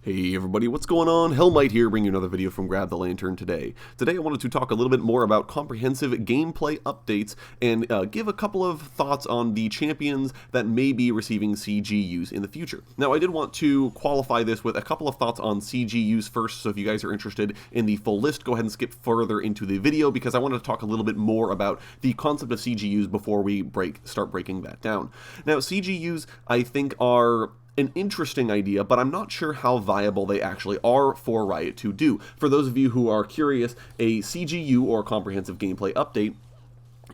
Hey everybody, what's going on? Hellmite here, bringing you another video from Grab the Lantern today. Today I wanted to talk a little bit more about comprehensive gameplay updates and give a couple of thoughts on the champions that may be receiving CGUs in the future. Now I did want to qualify this with a couple of thoughts on CGUs first, so if you guys are interested in the full list, go ahead and skip further into the video because I wanted to talk a little bit more about the concept of CGUs before we start breaking that down. Now CGUs I think are an interesting idea, but I'm not sure how viable they actually are for Riot to do. For those of you who are curious, a CGU, or Comprehensive Gameplay Update,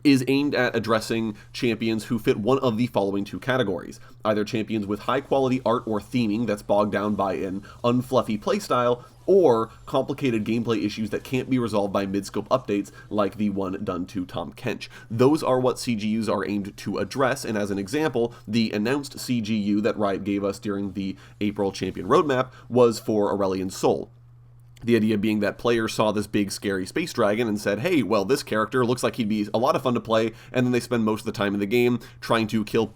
is aimed at addressing champions who fit one of the following two categories. Either champions with high-quality art or theming that's bogged down by an unfluffy playstyle, or complicated gameplay issues that can't be resolved by mid-scope updates like the one done to Tahm Kench. Those are what CGUs are aimed to address, and as an example, the announced CGU that Riot gave us during the April Champion Roadmap was for Aurelion Sol. The idea being that players saw this big scary space dragon and said, hey, well, this character looks like he'd be a lot of fun to play, and then they spend most of the time in the game trying to kill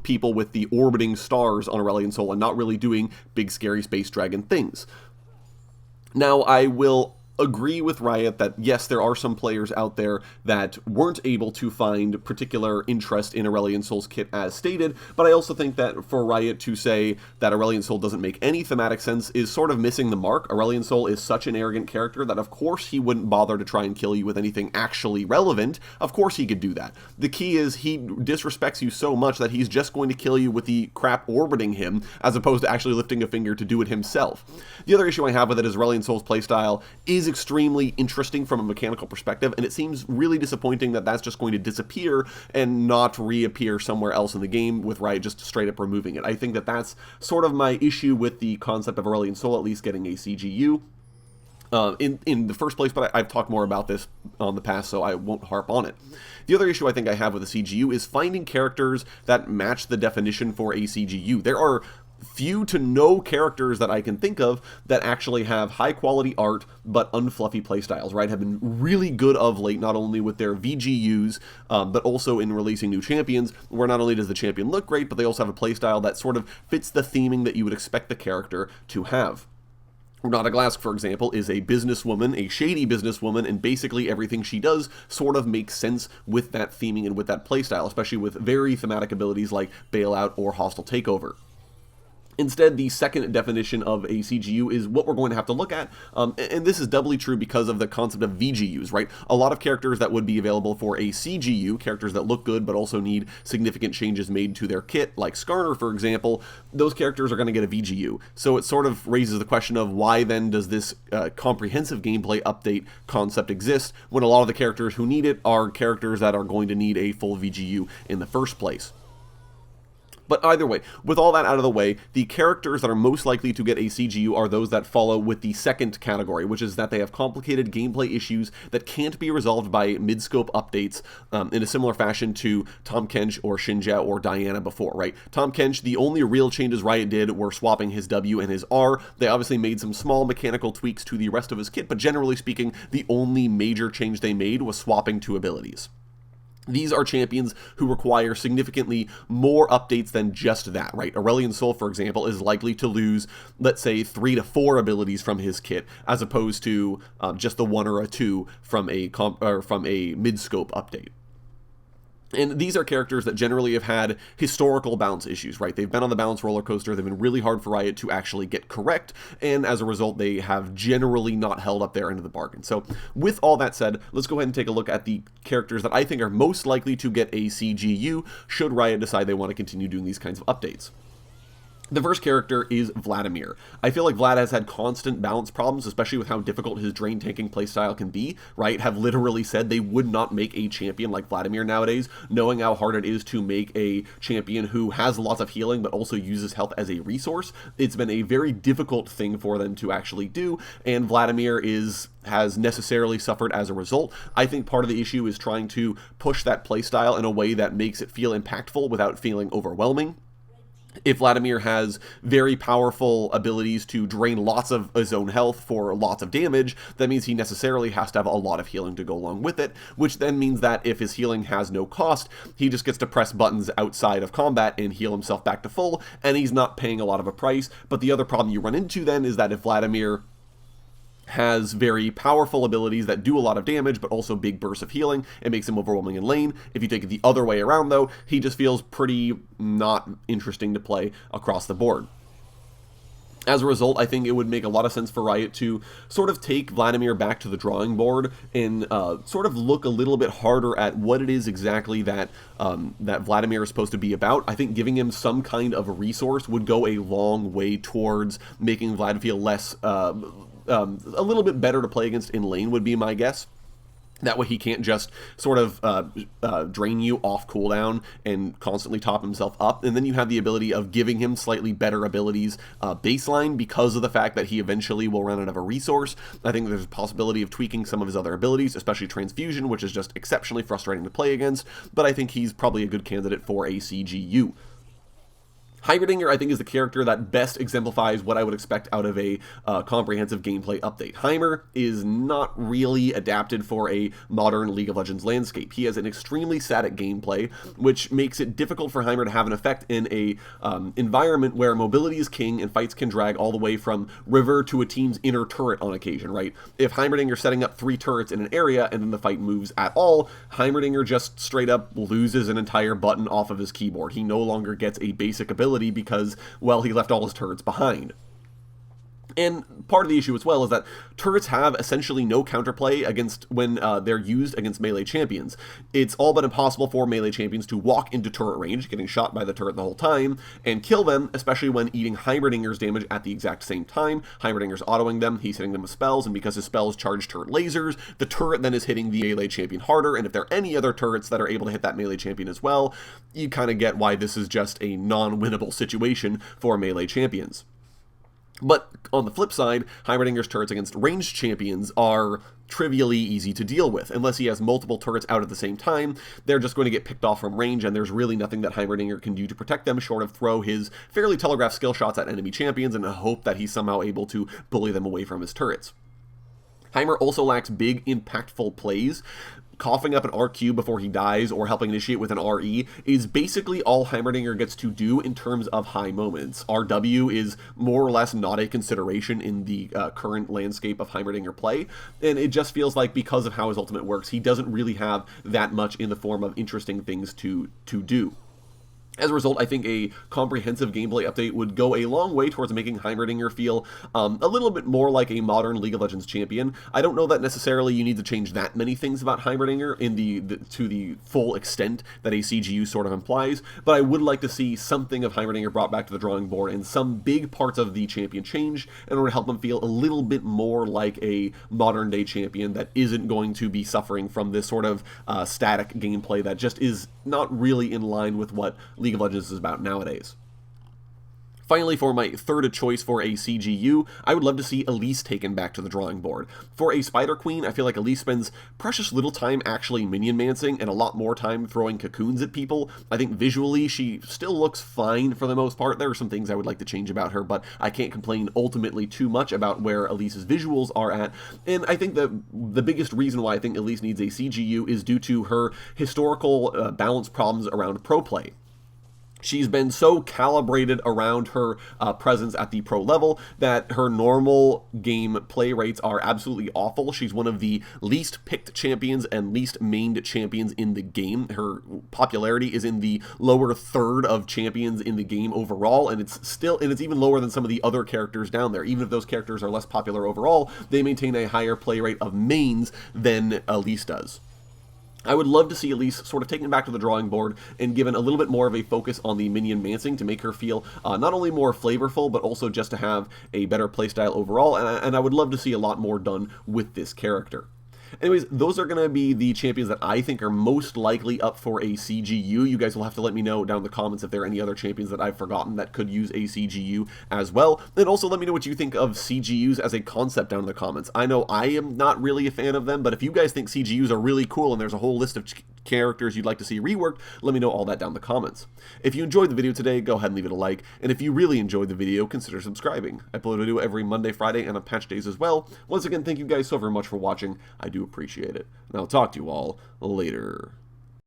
people with the orbiting stars on Aurelion Sol and not really doing big scary space dragon things. Now, I will agree with Riot that, yes, there are some players out there that weren't able to find particular interest in Aurelion Sol's kit as stated, but I also think that for Riot to say that Aurelion Sol doesn't make any thematic sense is sort of missing the mark. Aurelion Sol is such an arrogant character that of course he wouldn't bother to try and kill you with anything actually relevant. Of course he could do that. The key is he disrespects you so much that he's just going to kill you with the crap orbiting him, as opposed to actually lifting a finger to do it himself. The other issue I have with it is Aurelion Sol's playstyle is extremely interesting from a mechanical perspective, and it seems really disappointing that that's just going to disappear and not reappear somewhere else in the game, with Riot just straight up removing it. I think that that's sort of my issue with the concept of Aurelion Sol at least getting a CGU. In the first place, but I've talked more about this on the past, so I won't harp on it. The other issue I think I have with a CGU is finding characters that match the definition for a CGU. There are few to no characters that I can think of that actually have high quality art but unfluffy playstyles. Right, have been really good of late, not only with their VGUs but also in releasing new champions, where not only does the champion look great, but they also have a playstyle that sort of fits the theming that you would expect the character to have. Renata Glask, for example, is a businesswoman, a shady businesswoman, and basically everything she does sort of makes sense with that theming and with that playstyle, especially with very thematic abilities like Bailout or Hostile Takeover. Instead, the second definition of a CGU is what we're going to have to look at, and this is doubly true because of the concept of VGUs, right? A lot of characters that would be available for a CGU, characters that look good but also need significant changes made to their kit, like Skarner, for example, those characters are going to get a VGU. So it sort of raises the question of why then does this comprehensive gameplay update concept exist when a lot of the characters who need it are characters that are going to need a full VGU in the first place. But either way, with all that out of the way, the characters that are most likely to get a CGU are those that follow with the second category, which is that they have complicated gameplay issues that can't be resolved by mid-scope updates in a similar fashion to Tahm Kench or Xinjia or Diana before, right? Tahm Kench, the only real changes Riot did were swapping his W and his R. They obviously made some small mechanical tweaks to the rest of his kit, but generally speaking, the only major change they made was swapping two abilities. These are champions who require significantly more updates than just that, right? Aurelion Sol, for example, is likely to lose, let's say, 3 to 4 abilities from his kit, as opposed to just the 1 or a 2 from a mid-scope update. And these are characters that generally have had historical balance issues, right? They've been on the balance roller coaster, they've been really hard for Riot to actually get correct, and as a result, they have generally not held up their end of the bargain. So, with all that said, let's go ahead and take a look at the characters that I think are most likely to get a CGU, should Riot decide they want to continue doing these kinds of updates. The first character is Vladimir. I feel like Vlad has had constant balance problems, especially with how difficult his drain tanking playstyle can be, right? Have literally said they would not make a champion like Vladimir nowadays, knowing how hard it is to make a champion who has lots of healing but also uses health as a resource. It's been a very difficult thing for them to actually do, and Vladimir has necessarily suffered as a result. I think part of the issue is trying to push that playstyle in a way that makes it feel impactful without feeling overwhelming. If Vladimir has very powerful abilities to drain lots of his own health for lots of damage, that means he necessarily has to have a lot of healing to go along with it, which then means that if his healing has no cost, he just gets to press buttons outside of combat and heal himself back to full, and he's not paying a lot of a price. But the other problem you run into then is that if Vladimir has very powerful abilities that do a lot of damage, but also big bursts of healing, it makes him overwhelming in lane. If you take it the other way around, though, he just feels pretty not interesting to play across the board. As a result, I think it would make a lot of sense for Riot to sort of take Vladimir back to the drawing board and sort of look a little bit harder at what it is exactly that that Vladimir is supposed to be about. I think giving him some kind of a resource would go a long way towards making Vlad feel less, a little bit better to play against in lane would be my guess. That way he can't just sort of drain you off cooldown and constantly top himself up. And then you have the ability of giving him slightly better abilities baseline because of the fact that he eventually will run out of a resource. I think there's a possibility of tweaking some of his other abilities, especially Transfusion, which is just exceptionally frustrating to play against. But I think he's probably a good candidate for a CGU. Heimerdinger, I think, is the character that best exemplifies what I would expect out of a comprehensive gameplay update. Heimer is not really adapted for a modern League of Legends landscape. He has an extremely static gameplay, which makes it difficult for Heimer to have an effect in a environment where mobility is king and fights can drag all the way from river to a team's inner turret on occasion, right? If Heimerdinger's setting up 3 turrets in an area and then the fight moves at all, Heimerdinger just straight up loses an entire button off of his keyboard. He no longer gets a basic ability because, well, he left all his turrets behind. And part of the issue as well is that turrets have essentially no counterplay against when they're used against melee champions. It's all but impossible for melee champions to walk into turret range, getting shot by the turret the whole time, and kill them, especially when eating Heimerdinger's damage at the exact same time. Heimerdinger's autoing them, he's hitting them with spells, and because his spells charge turret lasers, the turret then is hitting the melee champion harder, and if there are any other turrets that are able to hit that melee champion as well, you kind of get why this is just a non-winnable situation for melee champions. But on the flip side, Heimerdinger's turrets against ranged champions are trivially easy to deal with. Unless he has multiple turrets out at the same time, they're just going to get picked off from range, and there's really nothing that Heimerdinger can do to protect them short of throw his fairly telegraphed skill shots at enemy champions and hope that he's somehow able to bully them away from his turrets. Heimer also lacks big, impactful plays. Coughing up an RQ before he dies or helping initiate with an RE is basically all Heimerdinger gets to do in terms of high moments. RW is more or less not a consideration in the current landscape of Heimerdinger play, and it just feels like because of how his ultimate works, he doesn't really have that much in the form of interesting things to do. As a result, I think a comprehensive gameplay update would go a long way towards making Heimerdinger feel a little bit more like a modern League of Legends champion. I don't know that necessarily you need to change that many things about Heimerdinger in to the full extent that a CGU sort of implies, but I would like to see something of Heimerdinger brought back to the drawing board and some big parts of the champion changed in order to help him feel a little bit more like a modern day champion that isn't going to be suffering from this sort of static gameplay that just is not really in line with what League of Legends is about nowadays. Finally, for my third choice for a CGU, I would love to see Elise taken back to the drawing board. For a Spider Queen, I feel like Elise spends precious little time actually minion-mancing and a lot more time throwing cocoons at people. I think visually she still looks fine for the most part. There are some things I would like to change about her, but I can't complain ultimately too much about where Elise's visuals are at. And I think that the biggest reason why I think Elise needs a CGU is due to her historical balance problems around pro play. She's been so calibrated around her presence at the pro level that her normal game play rates are absolutely awful. She's one of the least picked champions and least mained champions in the game. Her popularity is in the lower third of champions in the game overall, and it's even lower than some of the other characters down there. Even if those characters are less popular overall, they maintain a higher play rate of mains than Elise does. I would love to see Elise sort of taken back to the drawing board and given a little bit more of a focus on the minion mancing to make her feel not only more flavorful, but also just to have a better playstyle overall, and I would love to see a lot more done with this character. Anyways, those are going to be the champions that I think are most likely up for a CGU. You guys will have to let me know down in the comments if there are any other champions that I've forgotten that could use a CGU as well. And also let me know what you think of CGUs as a concept down in the comments. I know I am not really a fan of them, but if you guys think CGUs are really cool and there's a whole list of characters you'd like to see reworked, let me know all that down in the comments. If you enjoyed the video today, go ahead and leave it a like, and if you really enjoyed the video, consider subscribing. I upload a video every Monday, Friday, and on patch days as well. Once again, thank you guys so very much for watching. I do appreciate it. And I'll talk to you all later.